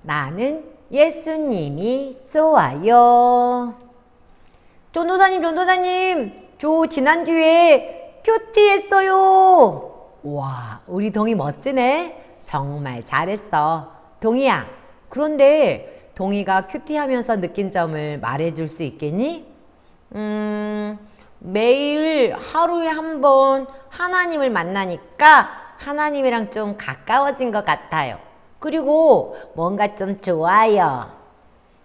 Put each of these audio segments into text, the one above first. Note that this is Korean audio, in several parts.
나는 예수님이 좋아요. 전도사님, 저 지난주에 큐티 했어요. 와, 우리 동이 멋지네. 정말 잘했어. 동이야, 그런데 동이가 큐티 하면서 느낀 점을 말해줄 수 있겠니? 매일 하루에 한 번 하나님을 만나니까 하나님이랑 좀 가까워진 것 같아요. 그리고 뭔가 좀 좋아요.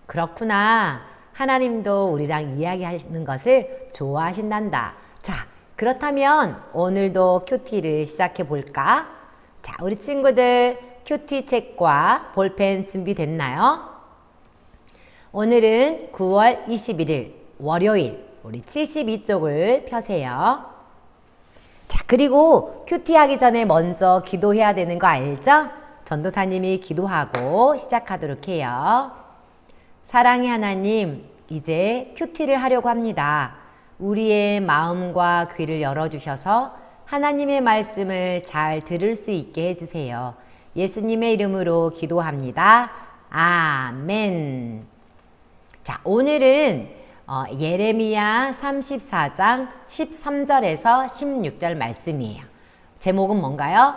그렇구나. 하나님도 우리랑 이야기하시는 것을 좋아하신단다. 자, 그렇다면 오늘도 큐티를 시작해 볼까? 자, 우리 친구들 큐티 책과 볼펜 준비됐나요? 오늘은 9월 21일 월요일 우리 72쪽을 펴세요. 자, 그리고 큐티 하기 전에 먼저 기도해야 되는 거 알죠? 전도사님이 기도하고 시작하도록 해요. 사랑의 하나님, 이제 큐티를 하려고 합니다. 우리의 마음과 귀를 열어주셔서 하나님의 말씀을 잘 들을 수 있게 해주세요. 예수님의 이름으로 기도합니다. 아멘. 자, 오늘은 예레미야 34장 13절에서 16절 말씀이에요. 제목은 뭔가요?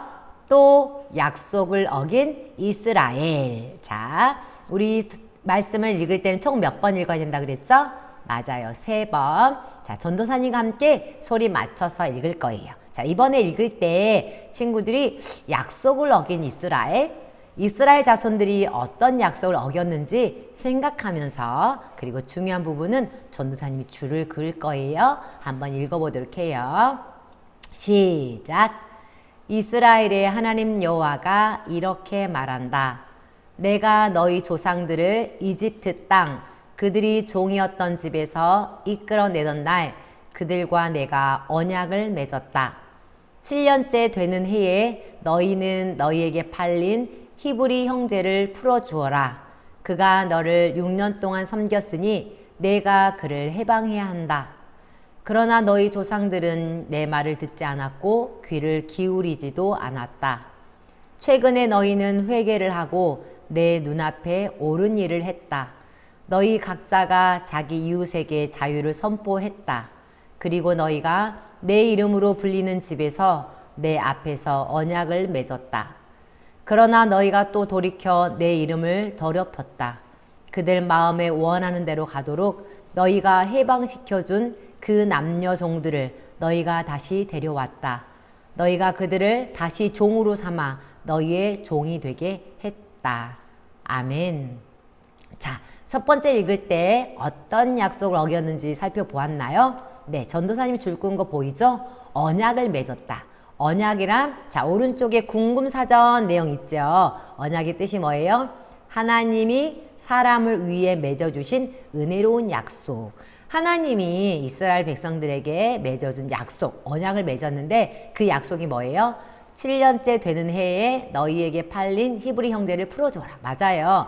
또 약속을 어긴 이스라엘. 자, 우리 말씀을 읽을 때는 총 몇 번 읽어야 된다 그랬죠? 맞아요. 3번. 자, 전도사님과 함께 소리 맞춰서 읽을 거예요. 자, 이번에 읽을 때 친구들이 약속을 어긴 이스라엘 자손들이 어떤 약속을 어겼는지 생각하면서, 그리고 중요한 부분은 전도사님이 줄을 그을 거예요. 한번 읽어보도록 해요. 시작. 이스라엘의 하나님 여호와가 이렇게 말한다. 내가 너희 조상들을 이집트 땅 그들이 종이었던 집에서 이끌어내던 날 그들과 내가 언약을 맺었다. 7년째 되는 해에 너희는 너희에게 팔린 히브리 형제를 풀어주어라. 그가 너를 6년 동안 섬겼으니 내가 그를 해방해야 한다. 그러나 너희 조상들은 내 말을 듣지 않았고 귀를 기울이지도 않았다. 최근에 너희는 회개를 하고 내 눈앞에 옳은 일을 했다. 너희 각자가 자기 이웃에게 자유를 선포했다. 그리고 너희가 내 이름으로 불리는 집에서 내 앞에서 언약을 맺었다. 그러나 너희가 또 돌이켜 내 이름을 더럽혔다. 그들 마음에 원하는 대로 가도록 너희가 해방시켜준 그 남녀 종들을 너희가 다시 데려왔다. 너희가 그들을 다시 종으로 삼아 너희의 종이 되게 했다. 아멘. 자, 첫 번째 읽을 때 어떤 약속을 어겼는지 살펴보았나요? 네, 전도사님이 줄 끈 거 보이죠? 언약을 맺었다. 언약이란, 자, 오른쪽에 궁금사전 내용 있죠? 언약의 뜻이 뭐예요? 하나님이 사람을 위해 맺어주신 은혜로운 약속. 하나님이 이스라엘 백성들에게 맺어준 약속, 언약을 맺었는데 그 약속이 뭐예요? 7년째 되는 해에 너희에게 팔린 히브리 형제를 풀어줘라. 맞아요.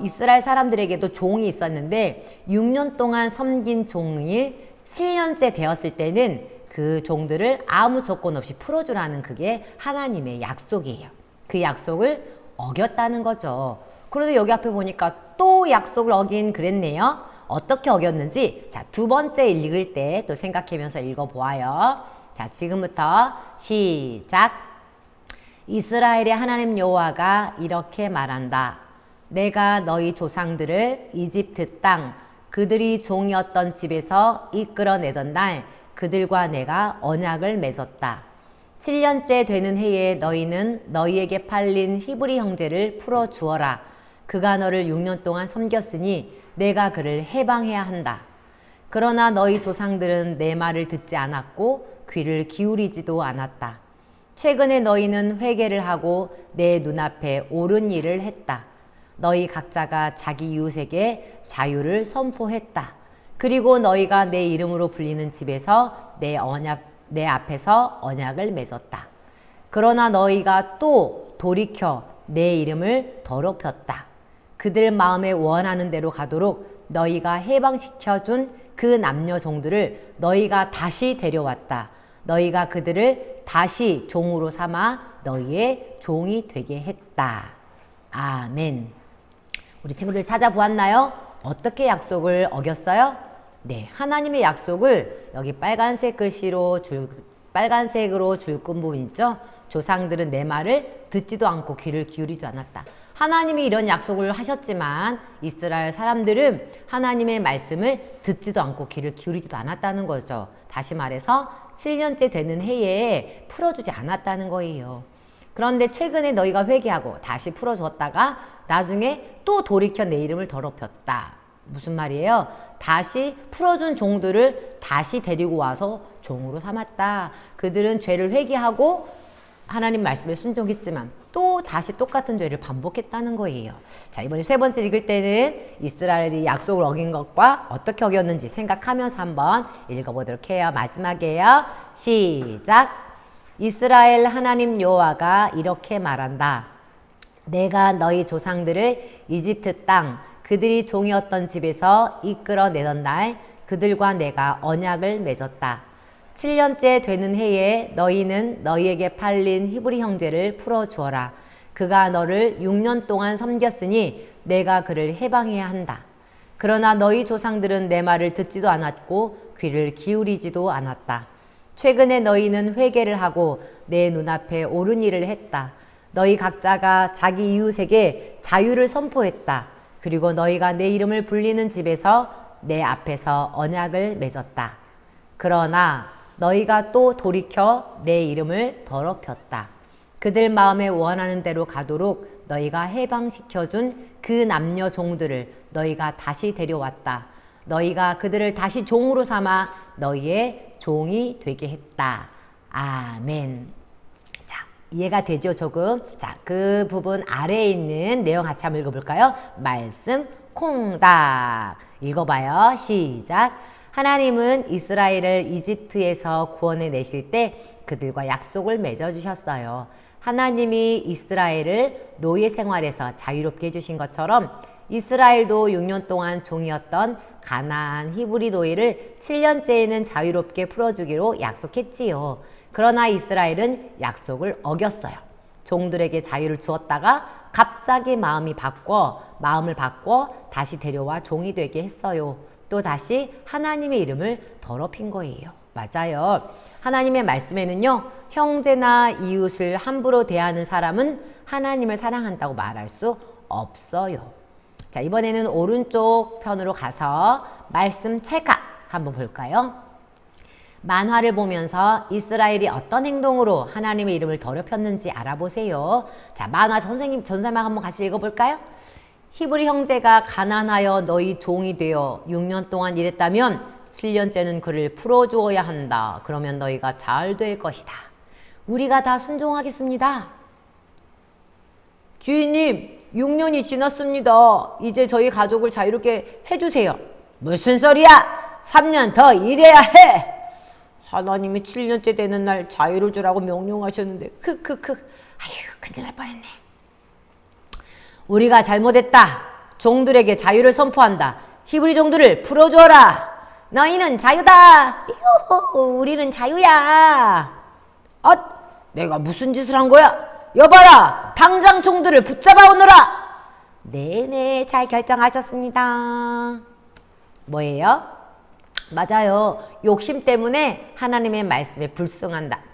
이스라엘 사람들에게도 종이 있었는데 6년 동안 섬긴 종일 7년째 되었을 때는 그 종들을 아무 조건 없이 풀어주라는 그게 하나님의 약속이에요. 그 약속을 어겼다는 거죠. 그런데 여기 앞에 보니까 또 약속을 어긴 그랬네요. 어떻게 어겼는지, 자, 두 번째 읽을 때 또 생각하면서 읽어보아요. 자, 지금부터 시작. 이스라엘의 하나님 여호와가 이렇게 말한다. 내가 너희 조상들을 이집트 땅 그들이 종이었던 집에서 이끌어내던 날 그들과 내가 언약을 맺었다. 7년째 되는 해에 너희는 너희에게 팔린 히브리 형제를 풀어주어라. 그가 너를 6년 동안 섬겼으니 내가 그를 해방해야 한다. 그러나 너희 조상들은 내 말을 듣지 않았고 귀를 기울이지도 않았다. 최근에 너희는 회개를 하고 내 눈앞에 옳은 일을 했다. 너희 각자가 자기 이웃에게 자유를 선포했다. 그리고 너희가 내 이름으로 불리는 집에서 내 앞에서 언약을 맺었다. 그러나 너희가 또 돌이켜 내 이름을 더럽혔다. 그들 마음에 원하는 대로 가도록 너희가 해방시켜준 그 남녀 종들을 너희가 다시 데려왔다. 너희가 그들을 다시 종으로 삼아 너희의 종이 되게 했다. 아멘. 우리 친구들 찾아보았나요? 어떻게 약속을 어겼어요? 네, 하나님의 약속을 여기 빨간색으로 줄끈 부분 있죠? 조상들은 내 말을 듣지도 않고 귀를 기울이지도 않았다. 하나님이 이런 약속을 하셨지만 이스라엘 사람들은 하나님의 말씀을 듣지도 않고 귀를 기울이지도 않았다는 거죠. 다시 말해서 7년째 되는 해에 풀어주지 않았다는 거예요. 그런데 최근에 너희가 회개하고 다시 풀어줬다가 나중에 또 돌이켜 내 이름을 더럽혔다. 무슨 말이에요? 다시 풀어준 종들을 다시 데리고 와서 종으로 삼았다. 그들은 죄를 회개하고 하나님 말씀에 순종했지만 또 다시 똑같은 죄를 반복했다는 거예요. 자, 이번에 세 번째 읽을 때는 이스라엘이 약속을 어긴 것과 어떻게 어겼는지 생각하면서 한번 읽어보도록 해요. 마지막이에요. 시작. 이스라엘 하나님 여호와가 이렇게 말한다. 내가 너희 조상들을 이집트 땅 그들이 종이었던 집에서 이끌어내던 날 그들과 내가 언약을 맺었다. 7년째 되는 해에 너희는 너희에게 팔린 히브리 형제를 풀어주어라. 그가 너를 6년 동안 섬겼으니 내가 그를 해방해야 한다. 그러나 너희 조상들은 내 말을 듣지도 않았고 귀를 기울이지도 않았다. 최근에 너희는 회개를 하고 내 눈앞에 옳은 일을 했다. 너희 각자가 자기 이웃에게 자유를 선포했다. 그리고 너희가 내 이름을 불리는 집에서 내 앞에서 언약을 맺었다. 그러나 너희가 또 돌이켜 내 이름을 더럽혔다. 그들 마음에 원하는 대로 가도록 너희가 해방시켜준 그 남녀 종들을 너희가 다시 데려왔다. 너희가 그들을 다시 종으로 삼아 너희의 종이 되게 했다. 아멘. 자, 이해가 되죠, 조금? 자, 그 부분 아래에 있는 내용 같이 한번 읽어볼까요? 말씀 콩닥. 읽어봐요. 시작. 하나님은 이스라엘을 이집트에서 구원해 내실 때 그들과 약속을 맺어주셨어요. 하나님이 이스라엘을 노예 생활에서 자유롭게 해주신 것처럼 이스라엘도 6년 동안 종이었던 가나안 히브리 노예를 7년째에는 자유롭게 풀어주기로 약속했지요. 그러나 이스라엘은 약속을 어겼어요. 종들에게 자유를 주었다가 갑자기 마음을 바꿔 다시 데려와 종이 되게 했어요. 또 다시 하나님의 이름을 더럽힌 거예요. 맞아요. 하나님의 말씀에는요, 형제나 이웃을 함부로 대하는 사람은 하나님을 사랑한다고 말할 수 없어요. 자, 이번에는 오른쪽 편으로 가서 말씀 체크 한번 볼까요? 만화를 보면서 이스라엘이 어떤 행동으로 하나님의 이름을 더럽혔는지 알아보세요. 자, 만화 전설만 한번 같이 읽어볼까요? 히브리 형제가 가난하여 너희 종이 되어 6년 동안 일했다면 7년째는 그를 풀어주어야 한다. 그러면 너희가 잘 될 것이다. 우리가 다 순종하겠습니다. 주인님, 6년이 지났습니다. 이제 저희 가족을 자유롭게 해주세요. 무슨 소리야? 3년 더 일해야 해. 하나님이 7년째 되는 날 자유를 주라고 명령하셨는데 아휴, 큰일 날 뻔했네. 우리가 잘못했다. 종들에게 자유를 선포한다. 히브리 종들을 풀어주어라. 너희는 자유다. 이후, 우리는 자유야. 내가 무슨 짓을 한 거야? 여봐라, 당장 종들을 붙잡아 오너라. 네네, 잘 결정하셨습니다. 뭐예요? 맞아요. 욕심 때문에 하나님의 말씀에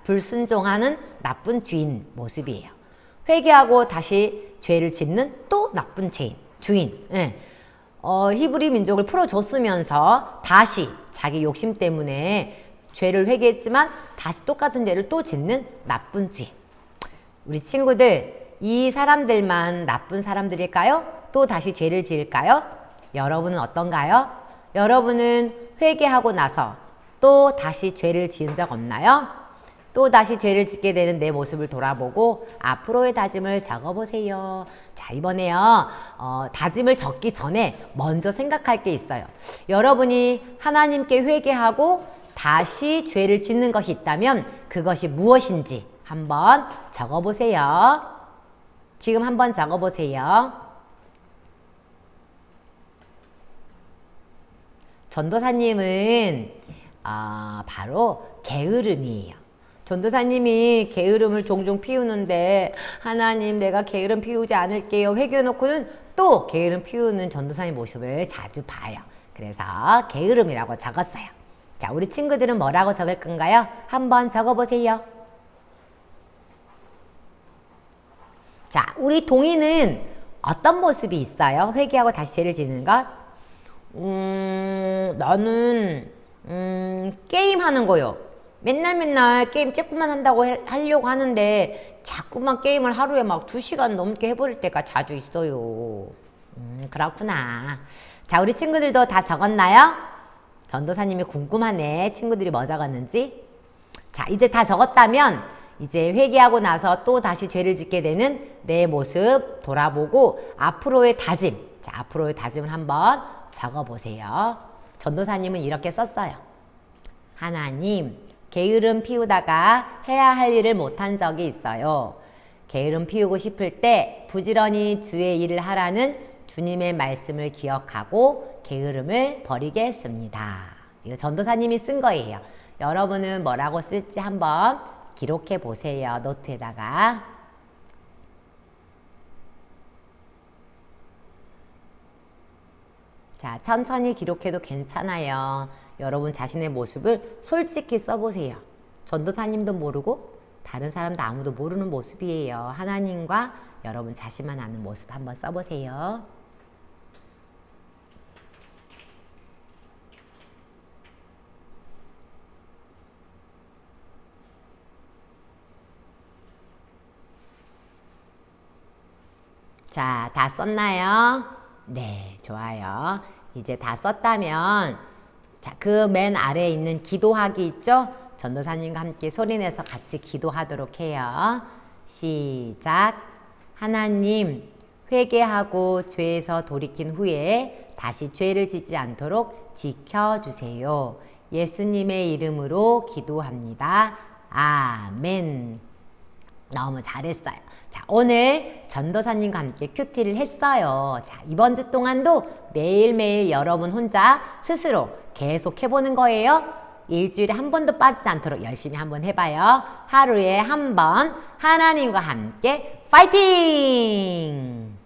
불순종하는 나쁜 주인 모습이에요. 회개하고 다시 죄를 짓는 또 나쁜 주인. 예. 히브리 민족을 풀어줬으면서 다시 자기 욕심 때문에 죄를 회개했지만 다시 똑같은 죄를 또 짓는 나쁜 주인. 우리 친구들, 이 사람들만 나쁜 사람들일까요? 또 다시 죄를 지을까요? 여러분은 어떤가요? 여러분은 회개하고 나서 또 다시 죄를 지은 적 없나요? 또 다시 죄를 짓게 되는 내 모습을 돌아보고 앞으로의 다짐을 적어보세요. 자, 이번에요. 다짐을 적기 전에 먼저 생각할 게 있어요. 여러분이 하나님께 회개하고 다시 죄를 짓는 것이 있다면 그것이 무엇인지 한번 적어보세요. 지금 한번 적어보세요. 전도사님은 바로 게으름이에요. 전도사님이 게으름을 종종 피우는데 하나님 내가 게으름 피우지 않을게요 회개해놓고는 또 게으름 피우는 전도사님 모습을 자주 봐요. 그래서 게으름이라고 적었어요. 자, 우리 친구들은 뭐라고 적을 건가요? 한번 적어보세요. 자, 우리 동이는 어떤 모습이 있어요? 회개하고 다시 죄를 짓는 것? 나는 게임하는 거요. 맨날 게임 조금만 한다고 하려고 하는데 자꾸만 게임을 하루에 막 2시간 넘게 해버릴 때가 자주 있어요. 그렇구나. 자, 우리 친구들도 다 적었나요? 전도사님이 궁금하네. 친구들이 뭐 적었는지. 자, 이제 다 적었다면 이제 회개하고 나서 또 다시 죄를 짓게 되는 내 모습 돌아보고 앞으로의 다짐. 자, 앞으로의 다짐을 한번 적어보세요. 전도사님은 이렇게 썼어요. 하나님, 게으름 피우다가 해야 할 일을 못한 적이 있어요. 게으름 피우고 싶을 때 부지런히 주의 일을 하라는 주님의 말씀을 기억하고 게으름을 버리겠습니다. 이거 전도사님이 쓴 거예요. 여러분은 뭐라고 쓸지 한번 기록해 보세요. 노트에다가. 자, 천천히 기록해도 괜찮아요. 여러분 자신의 모습을 솔직히 써보세요. 전도사님도 모르고 다른 사람도 아무도 모르는 모습이에요. 하나님과 여러분 자신만 아는 모습 한번 써보세요. 자, 다 썼나요? 네, 좋아요. 이제 다 썼다면 자, 그 맨 아래에 있는 기도하기 있죠? 전도사님과 함께 소리내서 같이 기도하도록 해요. 시작. 하나님, 회개하고 죄에서 돌이킨 후에 다시 죄를 짓지 않도록 지켜주세요. 예수님의 이름으로 기도합니다. 아멘. 너무 잘했어요. 자, 오늘 전도사님과 함께 큐티를 했어요. 자, 이번 주 동안도 매일매일 여러분 혼자 스스로 계속 해보는 거예요. 일주일에 한 번도 빠지지 않도록 열심히 한번 해봐요. 하루에 한 번 하나님과 함께 파이팅!